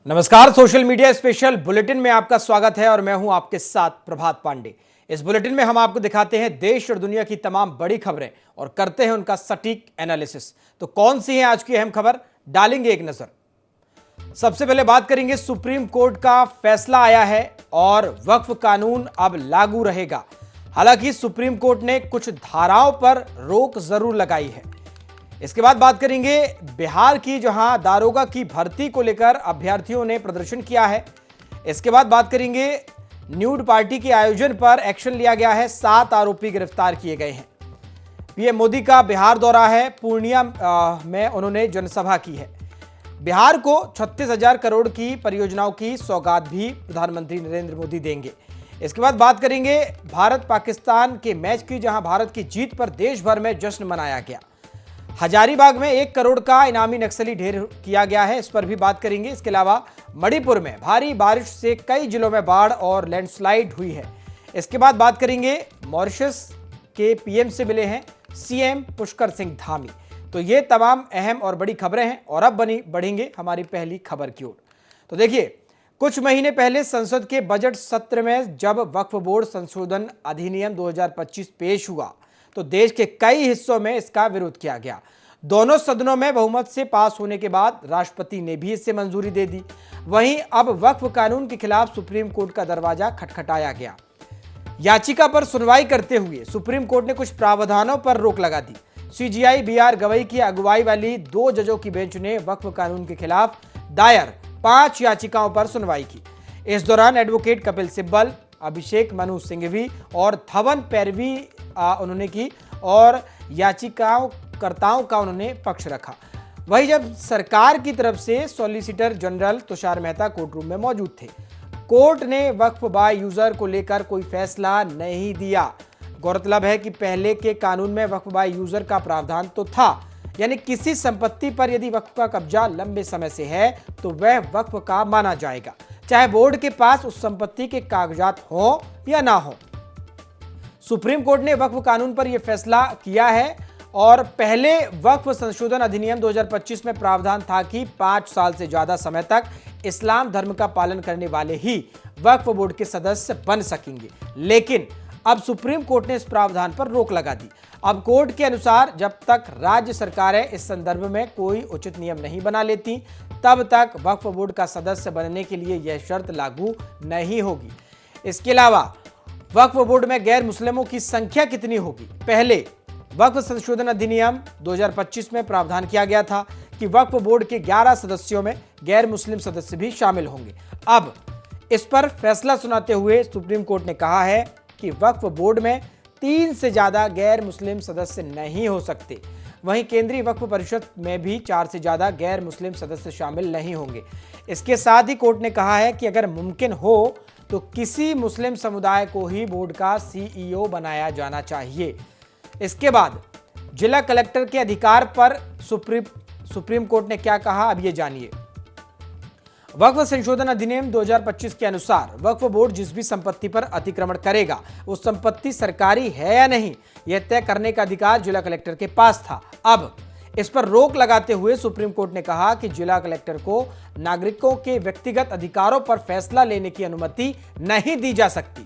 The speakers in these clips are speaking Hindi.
नमस्कार, सोशल मीडिया स्पेशल बुलेटिन में आपका स्वागत है और मैं हूं आपके साथ प्रभात पांडे। इस बुलेटिन में हम आपको दिखाते हैं देश और दुनिया की तमाम बड़ी खबरें और करते हैं उनका सटीक एनालिसिस। तो कौन सी है आज की अहम खबर, डालेंगे एक नजर। सबसे पहले बात करेंगे, सुप्रीम कोर्ट का फैसला आया है और वक्फ कानून अब लागू रहेगा। हालांकि सुप्रीम कोर्ट ने कुछ धाराओं पर रोक जरूर लगाई है। इसके बाद बात करेंगे बिहार की, जहां दारोगा की भर्ती को लेकर अभ्यर्थियों ने प्रदर्शन किया है। इसके बाद बात करेंगे न्यूड पार्टी के आयोजन पर एक्शन लिया गया है, 7 आरोपी गिरफ्तार किए गए हैं। पीएम मोदी का बिहार दौरा है, पूर्णिया में उन्होंने जनसभा की है। बिहार को 36,000 करोड़ की परियोजनाओं की सौगात भी प्रधानमंत्री नरेंद्र मोदी देंगे। इसके बाद बात करेंगे भारत पाकिस्तान के मैच की, जहां भारत की जीत पर देश भर में जश्न मनाया गया। हजारीबाग में 1 करोड़ का इनामी नक्सली ढेर किया गया है, इस पर भी बात करेंगे। इसके अलावा मणिपुर में भारी बारिश से कई जिलों में बाढ़ और लैंडस्लाइड हुई है। इसके बाद बात करेंगे मॉरिशस के पीएम से मिले हैं सीएम पुष्कर सिंह धामी। तो ये तमाम अहम और बड़ी खबरें हैं और अब बढ़ेंगे हमारी पहली खबर की ओर। तो देखिए, कुछ महीने पहले संसद के बजट सत्र में जब वक्फ बोर्ड संशोधन अधिनियम 2025 पेश हुआ तो देश के कई हिस्सों में इसका विरोध किया गया। दोनों सदनों में बहुमत से पास होने के बाद राष्ट्रपति ने भी इससे मंजूरी दे दी। वहीं अब वक्फ कानून के खिलाफ सुप्रीम कोर्ट का दरवाजा खटखटाया गया। याचिका पर सुनवाई करते हुए सुप्रीम कोर्ट ने कुछ प्रावधानों पर रोक लगा दी। सीजीआई बीआर गवई की अगुवाई वाली 2 जजों की बेंच ने वक्फ कानून के खिलाफ दायर 5 याचिकाओं पर सुनवाई की। इस दौरान एडवोकेट कपिल सिब्बल, अभिषेक मनु सिंघवी और धवन पैरवी उन्होंने की और याचिकाकर्ताओं का उन्होंने पक्ष रखा। वहीं जब सरकार की तरफ से solicitor general Tushar Mehta court room में मौजूद थे। कोर्ट ने वक्फ बाय यूजर को लेकर कोई फैसला नहीं दिया। गौरतलब है कि पहले के कानून में वक्फ बाय यूजर का प्रावधान तो था, यानी किसी संपत्ति पर यदि वक्फ का कब्जा लंबे समय से है तो वह वक्फ का माना जाएगा, चाहे बोर्ड के पास उस संपत्ति के कागजात हो या ना हो। सुप्रीम कोर्ट ने वक्फ कानून पर यह फैसला किया है और पहले वक्फ संशोधन अधिनियम 2025 में प्रावधान था कि 5 साल से ज्यादा समय तक इस्लाम धर्म का पालन करने वाले ही वक्फ बोर्ड के सदस्य बन सकेंगे। लेकिन अब सुप्रीम कोर्ट ने इस प्रावधान पर रोक लगा दी। अब कोर्ट के अनुसार जब तक राज्य सरकारें इस संदर्भ में कोई उचित नियम नहीं बना लेती, तब तक वक्फ बोर्ड का सदस्य बनने के लिए यह शर्त लागू नहीं होगी। इसके अलावा वक्फ बोर्ड में गैर मुस्लिमों की संख्या कितनी होगी? पहले वक्फ संशोधन अधिनियम 2025 में प्रावधान किया गया था कि वक्फ बोर्ड के 11 सदस्यों में गैर मुस्लिम सदस्य भी शामिल होंगे। अब इस पर फैसला सुनाते हुए सुप्रीम कोर्ट ने कहा है कि वक्फ बोर्ड में 3 से ज्यादा गैर मुस्लिम सदस्य नहीं हो सकते। वहीं केंद्रीय वक्फ परिषद में भी 4 से ज्यादा गैर मुस्लिम सदस्य शामिल नहीं होंगे। इसके साथ ही कोर्ट ने कहा है कि अगर मुमकिन हो तो किसी मुस्लिम समुदाय को ही बोर्ड का सीईओ बनाया जाना चाहिए। इसके बाद जिला कलेक्टर के अधिकार पर सुप्रीम कोर्ट ने क्या कहा, अब ये जानिए। वक्फ संशोधन अधिनियम 2025 के अनुसार वक्फ बोर्ड जिस भी संपत्ति पर अतिक्रमण करेगा उस संपत्ति सरकारी है या नहीं, यह तय करने का अधिकार जिला कलेक्टर के पास था। अब इस पर रोक लगाते हुए सुप्रीम कोर्ट ने कहा कि जिला कलेक्टर को नागरिकों के व्यक्तिगत अधिकारों पर फैसला लेने की अनुमति नहीं दी जा सकती।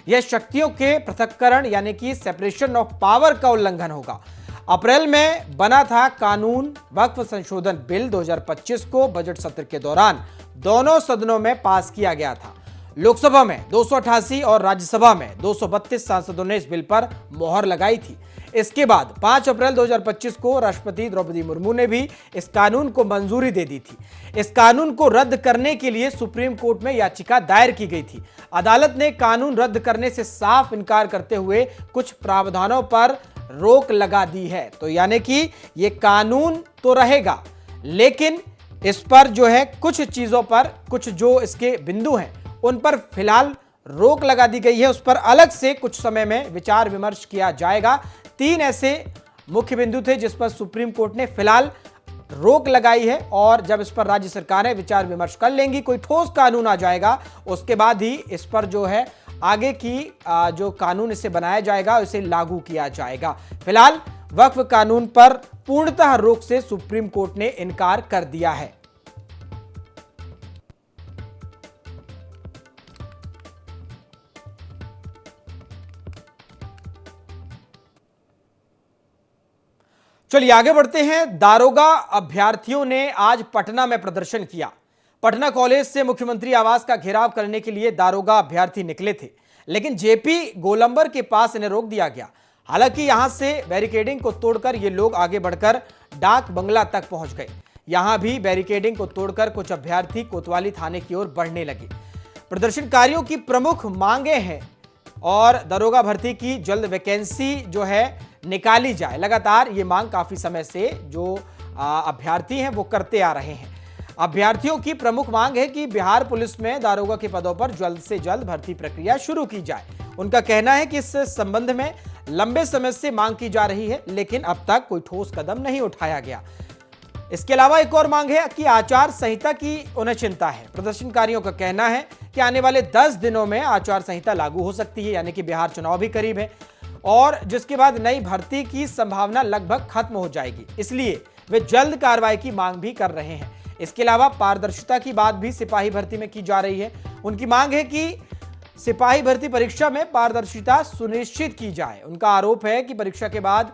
यह शक्तियों के पृथक्करण यानी कि सेपरेशन ऑफ पावर का उल्लंघन होगा। अप्रैल में बना था कानून वक्फ संशोधन बिल 2025 को बजट सत्र के दौरान दोनों सदनों में पास किया गया था। लोकसभा में 288 और राज्यसभा में 232 सांसदों ने इस बिल पर मोहर लगाई थी। इसके बाद 5 अप्रैल 2025 को राष्ट्रपति द्रौपदी मुर्मू ने भी इस कानून को मंजूरी दे दी थी। इस कानून को रद्द करने के लिए सुप्रीम कोर्ट में याचिका दायर की गई थी। अदालत ने कानून रद्द करने से साफ इनकार करते हुए कुछ प्रावधानों पर रोक लगा दी है। तो यानी कि ये कानून तो रहेगा, लेकिन इस पर जो है कुछ चीजों पर, कुछ जो इसके बिंदु हैं उन पर फिलहाल रोक लगा दी गई है। उस पर अलग से कुछ समय में विचार विमर्श किया जाएगा। 3 ऐसे मुख्य बिंदु थे जिस पर सुप्रीम कोर्ट ने फिलहाल रोक लगाई है और जब इस पर राज्य सरकारें विचार विमर्श कर लेंगी, कोई ठोस कानून आ जाएगा, उसके बाद ही इस पर जो है आगे की जो कानून इसे बनाया जाएगा उसे लागू किया जाएगा। फिलहाल वक्फ कानून पर पूर्णतः रोक से सुप्रीम कोर्ट ने इनकार कर दिया है। चलिए आगे बढ़ते हैं। दारोगा अभ्यर्थियों ने आज पटना में प्रदर्शन किया। पटना कॉलेज से मुख्यमंत्री आवास का घेराव करने के लिए दारोगा अभ्यर्थी निकले थे, लेकिन जेपी गोलंबर के पास इन्हें रोक दिया गया। हालांकि यहां से बैरिकेडिंग को तोड़कर ये लोग आगे बढ़कर डाक बंगला तक पहुंच गए। यहां भी बैरिकेडिंग को तोड़कर कुछ अभ्यर्थी कोतवाली थाने की ओर बढ़ने लगे। प्रदर्शनकारियों की प्रमुख मांगे हैं और दारोगा भर्ती की जल्द वैकेंसी जो है निकाली जाए। लगातार ये मांग काफी समय से जो अभ्यर्थी हैं वो करते आ रहे हैं। अभ्यर्थियों की प्रमुख मांग है कि बिहार पुलिस में दारोगा के पदों पर जल्द से जल्द भर्ती प्रक्रिया शुरू की जाए। उनका कहना है कि इस संबंध में लंबे समय से मांग की जा रही है, लेकिन अब तक कोई ठोस कदम नहीं उठाया गया। इसके अलावा एक और मांग है कि आचार संहिता की उन्हें चिंता है। प्रदर्शनकारियों का कहना है कि आने वाले 10 दिनों में आचार संहिता लागू हो सकती है, यानी कि बिहार चुनाव भी करीब है और जिसके बाद नई भर्ती की संभावना लगभग खत्म हो जाएगी। इसलिए वे जल्द कार्रवाई की मांग भी कर रहे हैं। इसके अलावा पारदर्शिता की बात भी सिपाही भर्ती में की जा रही है। उनकी मांग है कि सिपाही भर्ती परीक्षा में पारदर्शिता सुनिश्चित की जाए। उनका आरोप है कि परीक्षा के बाद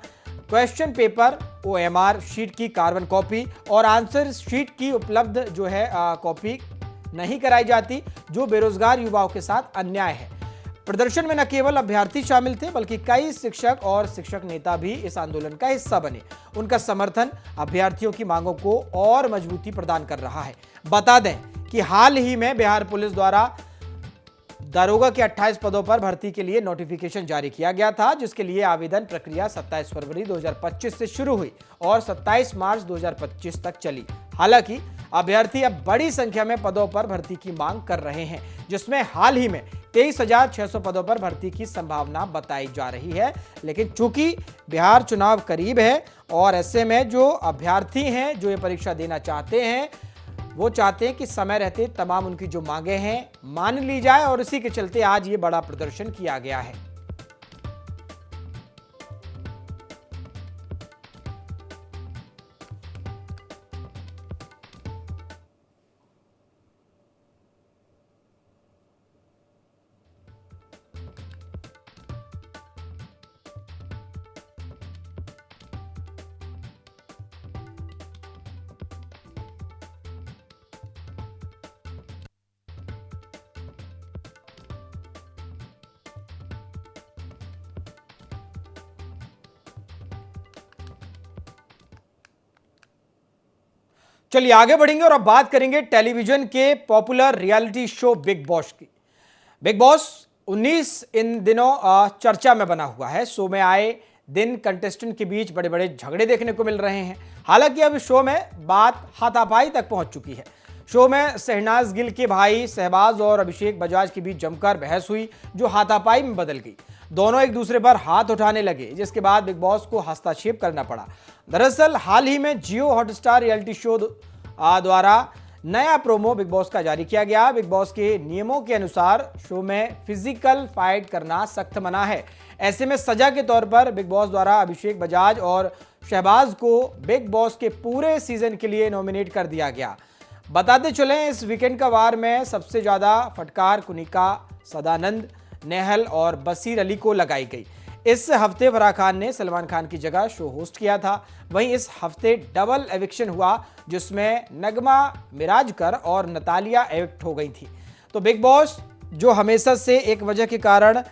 क्वेश्चन पेपर, ओएमआर शीट की कार्बन कॉपी और आंसर शीट की उपलब्ध जो है कॉपी नहीं कराई जाती, जो बेरोजगार युवाओं के साथ अन्याय है। प्रदर्शन में न केवल अभ्यर्थी शामिल थे, बल्कि कई शिक्षक और शिक्षक नेता भी इस आंदोलन का हिस्सा बने। उनका समर्थन अभ्यर्थियों की मांगों को और मजबूती प्रदान कर रहा है। बता दें कि हाल ही में बिहार पुलिस द्वारा दारोगा के 28 पदों पर भर्ती के लिए नोटिफिकेशन जारी किया गया था, जिसके लिए आवेदन प्रक्रिया 27 फरवरी 2025 से शुरू हुई और 27 मार्च 2025 तक चली। हालांकि अभ्यर्थी अब बड़ी संख्या में पदों पर भर्ती की मांग कर रहे हैं, जिसमें हाल ही में 23,600 पदों पर भर्ती की संभावना बताई जा रही है। लेकिन चूंकि बिहार चुनाव करीब है और ऐसे में जो अभ्यर्थी हैं जो ये परीक्षा देना चाहते हैं, वो चाहते हैं कि समय रहते तमाम उनकी जो मांगे हैं मान ली जाए और इसी के चलते आज ये बड़ा प्रदर्शन किया गया है। चलिए आगे बढ़ेंगे और अब बात करेंगे टेलीविजन के popular reality show big boss की। बिग बॉस 19 इन दिनों चर्चा में बना हुआ है। शो में आए दिन कंटेस्टेंट के बीच बड़े बड़े झगड़े देखने को मिल रहे हैं। हालांकि अब शो में बात हाथापाई तक पहुंच चुकी है। शो में शहनाज गिल के भाई शहबाज और अभिषेक बजाज के बीच जमकर बहस हुई, जो हाथापाई में बदल गई। दोनों एक दूसरे पर हाथ उठाने लगे, जिसके बाद बिग बॉस को हस्तक्षेप करना पड़ा। दरअसल हाल ही में जियो हॉटस्टार रियलिटी शो द्वारा नया प्रोमो बिग बॉस का जारी किया गया। बिग बॉस के नियमों के अनुसार शो में फिजिकल फाइट करना सख्त मना है। ऐसे में सजा के तौर पर बिग बॉस द्वारा अभिषेक बजाज और शहबाज को बिग बॉस के पूरे सीजन के लिए नॉमिनेट कर दिया गया। बताते चलें, इस वीकेंड का वार में सबसे ज्यादा फटकार कुनिका, सदानंद, नेहल और बसीर अली को लगाई गई। इस हफ्ते फराह खान ने सलमान खान की जगह शो होस्ट किया था। वहीं इस हफ्ते डबल एविक्शन हुआ, जिसमें नगमा मिराजकर और नतालिया एविक्ट हो गई थी। तो बिग बॉस जो हमेशा से एक वजह के कारण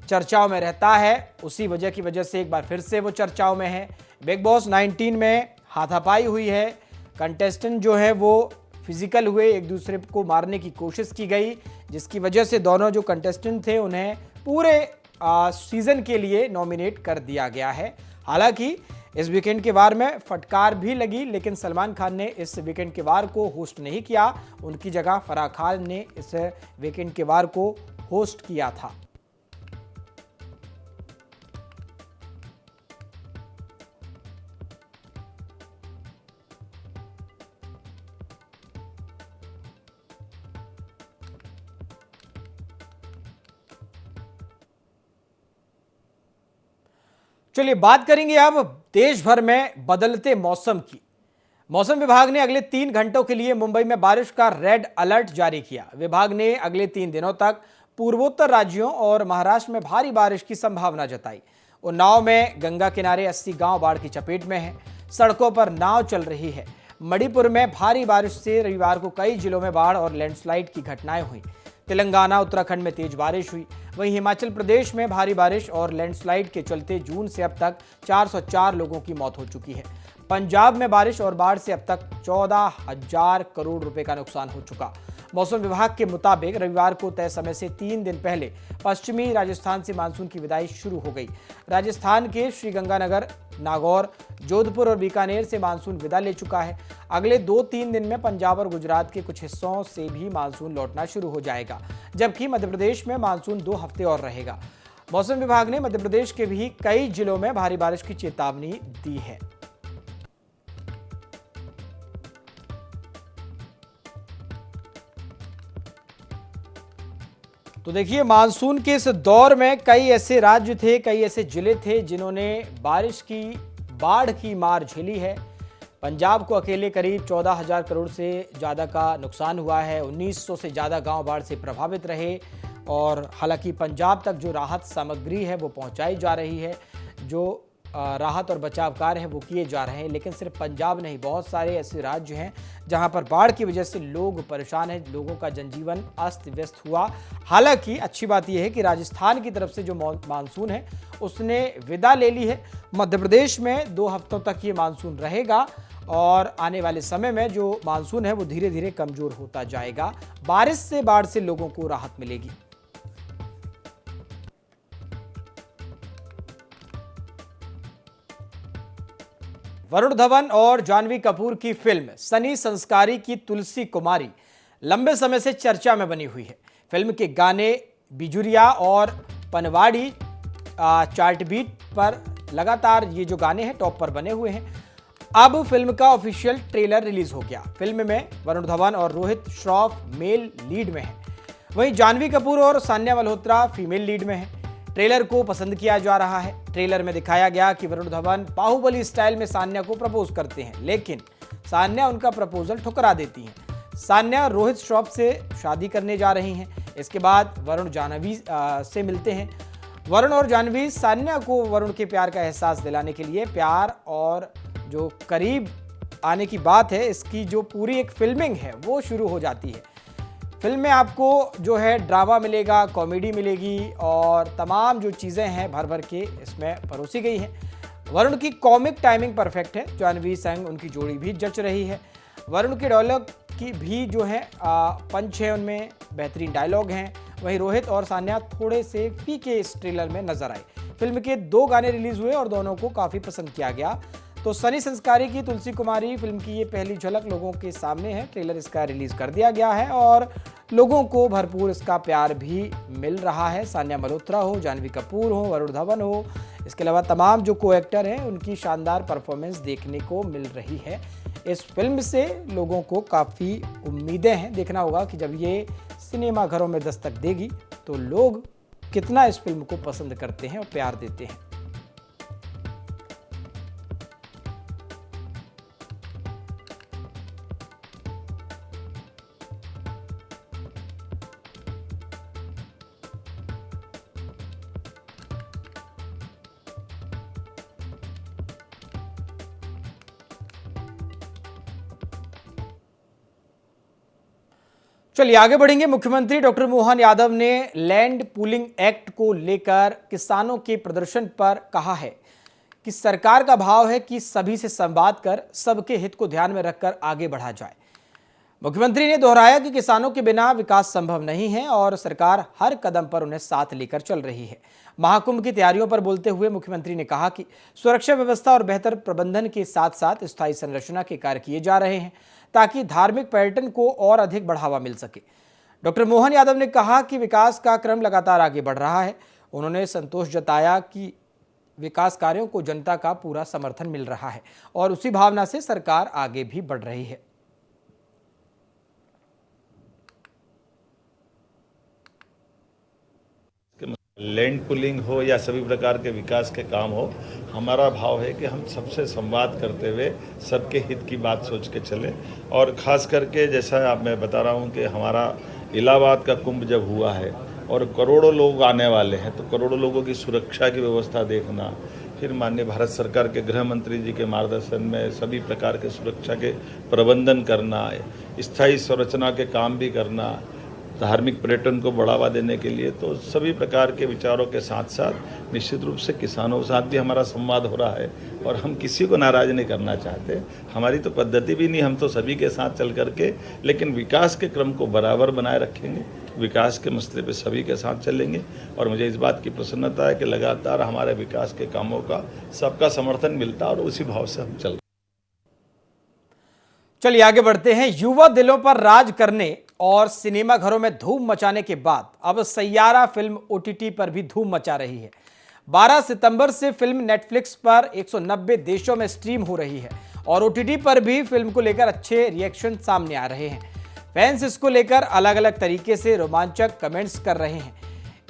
चर्चाओं में रहता है, उसी वजह की वजह से एक बार फिर से वो चर्चाओं में है। बिग बॉस 19 में हाथापाई हुई है। कंटेस्टेंट जो है वो फिजिकल हुए, एक दूसरे को मारने की कोशिश की गई, जिसकी वजह से दोनों जो कंटेस्टेंट थे उन्हें पूरे सीजन के लिए नॉमिनेट कर दिया गया है। हालांकि इस वीकेंड के वार में फटकार भी लगी, लेकिन सलमान खान ने इस वीकेंड के वार को होस्ट नहीं किया। उनकी जगह फराह खान ने इस वीकेंड के वार को होस्ट किया था। चलिए बात करेंगे अब देश भर में बदलते मौसम की। मौसम विभाग ने अगले 3 घंटों के लिए मुंबई में बारिश का रेड अलर्ट जारी किया। विभाग ने अगले 3 दिनों तक पूर्वोत्तर राज्यों और महाराष्ट्र में भारी बारिश की संभावना जताई। उन्नाव में गंगा किनारे 80 गांव बाढ़ की चपेट में हैं। सड़कों पर नाव चल रही है। मणिपुर में भारी बारिश से रविवार को कई जिलों में बाढ़ और लैंडस्लाइड की घटनाएं हुई। तेलंगाना, उत्तराखंड में तेज बारिश हुई। वहीं हिमाचल प्रदेश में भारी बारिश और लैंडस्लाइड के चलते जून से अब तक 404 लोगों की मौत हो चुकी है। पंजाब में बारिश और बाढ़ से अब तक 14,000 करोड़ रुपए का नुकसान हो चुका। मौसम विभाग के मुताबिक रविवार को तय समय से 3 दिन पहले पश्चिमी राजस्थान से मानसून की विदाई शुरू हो गई। राजस्थान के श्रीगंगानगर, नागौर, जोधपुर और बीकानेर से मानसून विदा ले चुका है। अगले 2-3 दिन में पंजाब और गुजरात के कुछ हिस्सों से भी मानसून लौटना शुरू हो जाएगा, जबकि मध्य प्रदेश में मानसून 2 हफ्ते और रहेगा। मौसम विभाग ने मध्य प्रदेश के भी कई जिलों में भारी बारिश की चेतावनी दी है। तो देखिए, मानसून के इस दौर में कई ऐसे राज्य थे, कई ऐसे जिले थे जिन्होंने बाढ़ की मार झेली है। पंजाब को अकेले करीब 14,000 करोड़ से ज़्यादा का नुकसान हुआ है। 1900 से ज़्यादा गांव बाढ़ से प्रभावित रहे और हालांकि पंजाब तक जो राहत सामग्री है वो पहुंचाई जा रही है, जो राहत और बचाव कार्य है वो किए जा रहे हैं। लेकिन सिर्फ पंजाब नहीं, बहुत सारे ऐसे राज्य हैं जहां पर बाढ़ की वजह से लोग परेशान हैं, लोगों का जनजीवन अस्त व्यस्त हुआ। हालांकि अच्छी बात यह है कि राजस्थान की तरफ से जो मानसून है उसने विदा ले ली है। मध्य प्रदेश में 2 हफ्तों तक ये मानसून रहेगा और आने वाले समय में जो मानसून है वो धीरे धीरे कमजोर होता जाएगा। बारिश से, बाढ़ से लोगों को राहत मिलेगी। वरुण धवन और जाह्नवी कपूर की फिल्म सनी संस्कारी की तुलसी कुमारी लंबे समय से चर्चा में बनी हुई है। फिल्म के गाने बिजुरिया और पनवाड़ी चार्टबीट पर लगातार ये जो गाने हैं टॉप पर बने हुए हैं। अब फिल्म का ऑफिशियल ट्रेलर रिलीज हो गया। फिल्म में वरुण धवन और रोहित श्रॉफ मेल लीड में हैं, वहीं जाह्नवी कपूर और सान्या मल्होत्रा फीमेल लीड में हैं। ट्रेलर को पसंद किया जा रहा है। ट्रेलर में दिखाया गया कि वरुण धवन बाहुबली स्टाइल में सान्या को प्रपोज करते हैं, लेकिन सान्या उनका प्रपोजल ठुकरा देती हैं। सान्या रोहित श्रॉफ से शादी करने जा रही हैं। इसके बाद वरुण जाह्नवी से मिलते हैं। वरुण और जाह्नवी सान्या को वरुण के प्यार का एहसास दिलाने के लिए प्यार और जो करीब आने की बात है, इसकी जो पूरी एक फिल्मिंग है वो शुरू हो जाती है। फिल्म में आपको जो है ड्रामा मिलेगा, कॉमेडी मिलेगी और तमाम जो चीज़ें हैं भर भर के इसमें परोसी गई हैं। वरुण की कॉमिक टाइमिंग परफेक्ट है। जाह्नवी संग उनकी जोड़ी भी जच रही है। वरुण के डायलॉग की भी जो है पंच है, उनमें बेहतरीन डायलॉग हैं। वहीं रोहित और सान्या थोड़े से फीके इस ट्रेलर में नजर आए। फिल्म के 2 गाने रिलीज हुए और दोनों को काफ़ी पसंद किया गया। तो सनी संस्कारी की तुलसी कुमारी फिल्म की ये पहली झलक लोगों के सामने है। ट्रेलर इसका रिलीज कर दिया गया है और लोगों को भरपूर इसका प्यार भी मिल रहा है। सान्या मल्होत्रा हो, जाह्नवी कपूर हो, वरुण धवन हो, इसके अलावा तमाम जो को एक्टर हैं उनकी शानदार परफॉर्मेंस देखने को मिल रही है। इस फिल्म से लोगों को काफ़ी उम्मीदें हैं। देखना होगा कि जब ये सिनेमा घरों में दस्तक देगी तो लोग कितना इस फिल्म को पसंद करते हैं और प्यार देते हैं। चलिए आगे बढ़ेंगे। मुख्यमंत्री डॉक्टर मोहन यादव ने लैंड पूलिंग एक्ट को लेकर किसानों के प्रदर्शन पर कहा है कि सरकार का भाव है कि सभी से संवाद कर सबके हित को ध्यान में रखकर आगे बढ़ा जाए। मुख्यमंत्री ने दोहराया कि किसानों के बिना विकास संभव नहीं है और सरकार हर कदम पर उन्हें साथ लेकर चल रही है। महाकुंभ की तैयारियों पर बोलते हुए मुख्यमंत्री ने कहा कि सुरक्षा व्यवस्था और बेहतर प्रबंधन के साथ साथ स्थायी संरचना के कार्य किए जा रहे हैं ताकि धार्मिक पर्यटन को और अधिक बढ़ावा मिल सके। डॉक्टर मोहन यादव ने कहा कि विकास का क्रम लगातार आगे बढ़ रहा है। उन्होंने संतोष जताया कि विकास कार्यों को जनता का पूरा समर्थन मिल रहा है और उसी भावना से सरकार आगे भी बढ़ रही है। लैंड पुलिंग हो या सभी प्रकार के विकास के काम हो, हमारा भाव है कि हम सबसे संवाद करते हुए सबके हित की बात सोच के चलें। और ख़ास करके जैसा आप मैं बता रहा हूं कि हमारा इलाहाबाद का कुंभ जब हुआ है और करोड़ों लोग आने वाले हैं, तो करोड़ों लोगों की सुरक्षा की व्यवस्था देखना, फिर माननीय भारत सरकार के गृह मंत्री जी के मार्गदर्शन में सभी प्रकार के सुरक्षा के प्रबंधन करना, स्थायी संरचना के काम भी करना, धार्मिक पर्यटन को बढ़ावा देने के लिए, तो सभी प्रकार के विचारों के साथ साथ निश्चित रूप से किसानों के साथ भी हमारा संवाद हो रहा है और हम किसी को नाराज नहीं करना चाहते। हमारी तो पद्धति भी नहीं, हम तो सभी के साथ चल करके लेकिन विकास के क्रम को बराबर बनाए रखेंगे, विकास के मसले पे सभी के साथ चलेंगे और मुझे इस बात की प्रसन्नता है कि लगातार हमारे विकास के कामों का सबका समर्थन मिलता है और उसी भाव से हम चल। चलिए आगे बढ़ते हैं। युवा दिलों पर राज करने और सिनेमा घरों में धूम मचाने के बाद अब सैयारा फिल्म ओटीटी पर भी धूम मचा रही है। 12 सितंबर से फिल्म नेटफ्लिक्स पर 190 देशों में स्ट्रीम हो रही है और ओटीटी पर भी फिल्म को लेकर अच्छे रिएक्शन सामने आ रहे हैं। फैंस इसको लेकर अलग अलग तरीके से रोमांचक कमेंट्स कर रहे हैं।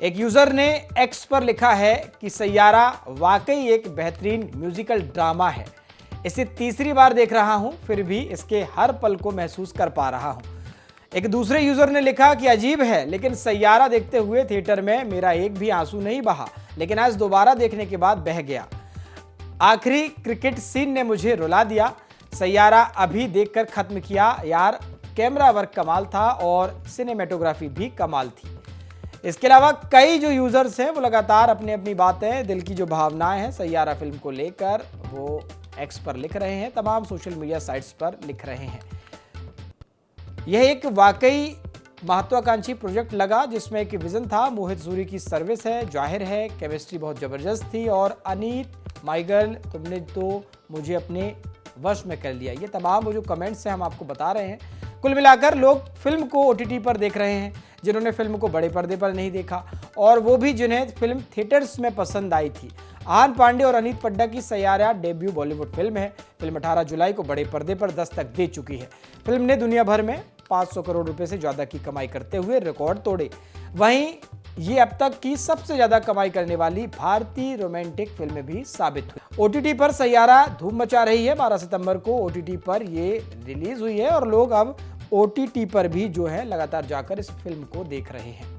एक यूजर ने एक्स पर लिखा है कि सैयारा वाकई एक बेहतरीन म्यूजिकल ड्रामा है, इसे तीसरी बार देख रहा हूं, फिर भी इसके हर पल को महसूस कर पा रहा हूं। एक दूसरे यूजर ने लिखा कि अजीब है, लेकिन सैयारा देखते हुए थिएटर में मेरा एक भी आंसू नहीं बहा, लेकिन आज दोबारा देखने के बाद बह गया। आखिरी क्रिकेट सीन ने मुझे रुला दिया। सैयारा अभी देखकर खत्म किया यार, कैमरा वर्क कमाल था और सिनेमेटोग्राफी भी कमाल थी। इसके अलावा कई जो यूजर्स हैं वो लगातार अपनी अपनी बातें, दिल की जो भावनाएं हैं सैयारा फिल्म को लेकर वो एक्स पर लिख रहे हैं, तमाम सोशल मीडिया साइट्स पर लिख रहे हैं। यह एक वाकई महत्वाकांक्षी प्रोजेक्ट लगा जिसमें एक विजन था। मोहित सूरी की सर्विस है, जाहिर है केमिस्ट्री बहुत जबरदस्त थी और अनीत माय गर्ल तुमने तो मुझे अपने वश में कर लिया। ये तमाम वो जो कमेंट्स हैं हम आपको बता रहे हैं। कुल मिलाकर लोग फिल्म को ओटीटी पर देख रहे हैं, जिन्होंने फिल्म को बड़े पर्दे पर नहीं देखा और वो भी जिन्हें फिल्म थिएटर्स में पसंद आई थी। आहान पांडे और अनीत पड्डा की सैयारा डेब्यू बॉलीवुड फिल्म है। फिल्म 18 जुलाई को बड़े पर्दे पर दस्तक दे चुकी है। फिल्म ने दुनिया भर में 500 करोड़ रुपए से ज्यादा की कमाई करते हुए रिकॉर्ड तोड़े। वहीं ये अब तक की सबसे ज्यादा कमाई करने वाली भारतीय रोमांटिक फिल्म भी साबित हुई। ओटीटी पर सैयारा धूम मचा रही है। 12 सितंबर को ओटीटी पर ये रिलीज हुई है और लोग अब ओटीटी पर भी जो है लगातार जाकर इस फिल्म को देख रहे हैं।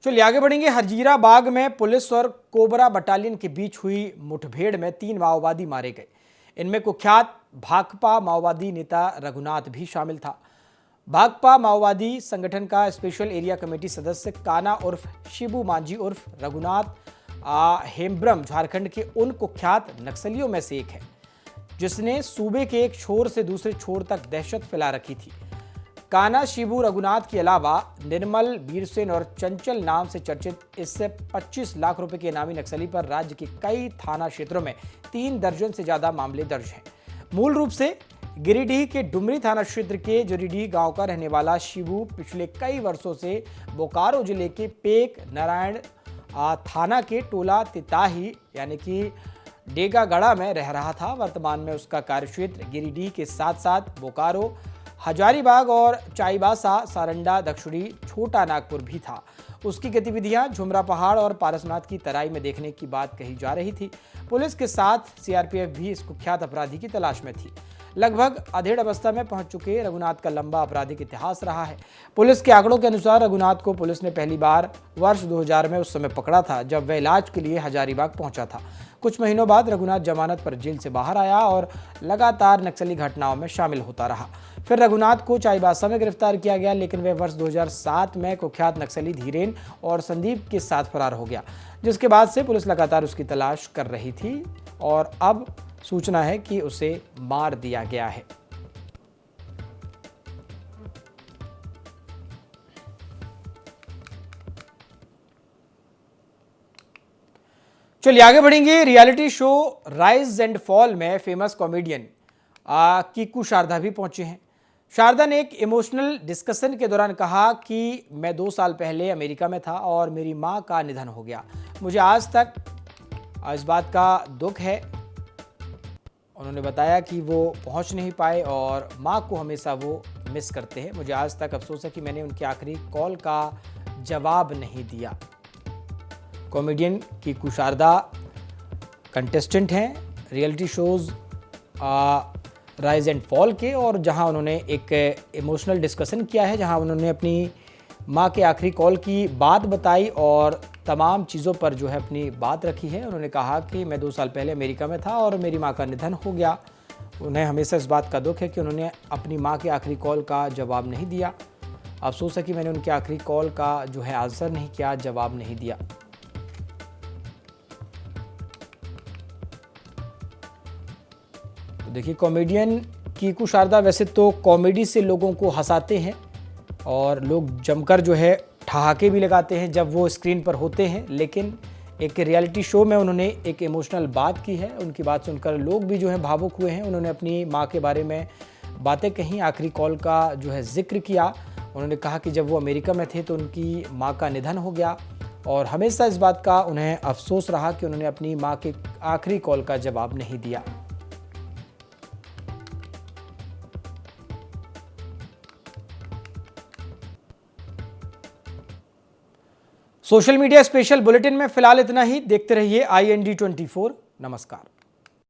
चलिए आगे बढ़ेंगे। हजीरा बाग में पुलिस और कोबरा बटालियन के बीच हुई मुठभेड़ में 3 माओवादी मारे गए। इनमें कुख्यात भाकपा माओवादी नेता रघुनाथ भी शामिल था। भाकपा माओवादी संगठन का स्पेशल एरिया कमेटी सदस्य काना उर्फ शिबू मांझी उर्फ रघुनाथ हेम्ब्रम झारखंड के उन कुख्यात नक्सलियों में से एक है जिसने सूबे के एक छोर से दूसरे छोर तक दहशत फैला रखी थी। काना शिबू रघुनाथ के अलावा निर्मल वीरसेन और चंचल नाम से चर्चित इससे 25 लाख रुपए के इनामी नक्सली पर राज्य के कई थाना क्षेत्रों में 3 दर्जन से ज्यादा मामले दर्ज हैं। मूल रूप से गिरिडीह के डुमरी थाना क्षेत्र के जोरीडीह गांव का रहने वाला शिबू पिछले कई वर्षों से बोकारो जिले के पेक नारायण थाना के टोला तिताही यानी कि डेगागढ़ा में रह रहा था। वर्तमान में उसका कार्यक्षेत्र गिरिडीह के साथ साथ बोकारो, हजारीबाग और चाईबासा, सारंडा, दक्षिणी छोटा नागपुर भी था। उसकी गतिविधियां झुमरा पहाड़ और पारसनाथ की तराई में देखने की बात कही जा रही थी। पुलिस के साथ सीआरपीएफ भी इस कुख्यात अपराधी की तलाश में थी। लगभग अधेड़ अवस्था में पहुंच चुके रघुनाथ का लंबा आपराधिक इतिहास रहा है। पुलिस के आंकड़ों के अनुसार रघुनाथ को पुलिस ने पहली बार वर्ष 2000 में उस समय पकड़ा था जब वह इलाज के लिए हजारीबाग पहुंचा था। कुछ महीनों बाद रघुनाथ जमानत पर जेल से बाहर आया और लगातार नक्सली घटनाओं में शामिल होता रहा। फिर रघुनाथ को चाईबासा में गिरफ्तार किया गया, लेकिन वह वर्ष 2007 में कुख्यात नक्सली धीरेन और संदीप के साथ फरार हो गया, जिसके बाद से पुलिस लगातार उसकी तलाश कर रही थी और अब सूचना है कि उसे मार दिया गया है। चलिए आगे बढ़ेंगे। Reality show rise and fall में फेमस कॉमेडियन कीकू शारदा भी पहुंचे हैं। शारदा ने एक इमोशनल डिस्कशन के दौरान कहा कि मैं 2 साल पहले अमेरिका में था और मेरी मां का निधन हो गया। मुझे आज तक इस बात का दुख है। उन्होंने बताया कि वो पहुंच नहीं पाए और मां को हमेशा वो मिस करते हैं। मुझे आज तक अफसोस है कि मैंने उनकी आखिरी कॉल का जवाब नहीं दिया। कॉमेडियन कीकू शारदा कंटेस्टेंट हैं reality shows rise and fall के, और जहां उन्होंने एक इमोशनल डिस्कशन किया है, जहां उन्होंने अपनी मां के आखिरी कॉल की बात बताई और तमाम चीज़ों पर जो है अपनी बात रखी है। उन्होंने कहा कि मैं 2 साल पहले अमेरिका में था और मेरी मां का निधन हो गया। उन्हें हमेशा इस बात का दुख है कि उन्होंने अपनी मां के आखिरी कॉल का जवाब नहीं दिया। अफसोस है कि मैंने उनके आखिरी कॉल का जो है आंसर नहीं किया, जवाब नहीं दिया। तो देखिए, कॉमेडियन कीकू शारदा वैसे तो कॉमेडी से लोगों को हंसाते हैं और लोग जमकर जो है ठहाके भी लगाते हैं जब वो स्क्रीन पर होते हैं, लेकिन एक रियलिटी शो में उन्होंने एक इमोशनल बात की है। उनकी बात सुनकर लोग भी जो है भावुक हुए हैं। उन्होंने अपनी माँ के बारे में बातें कहीं, आखिरी कॉल का जो है जिक्र किया। उन्होंने कहा कि जब वो अमेरिका में थे तो उनकी माँ का निधन हो गया और हमेशा इस बात का उन्हें अफसोस रहा कि उन्होंने अपनी माँ के आखिरी कॉल का जवाब नहीं दिया। सोशल मीडिया स्पेशल बुलेटिन में फिलहाल इतना ही। देखते रहिए IND 24। नमस्कार।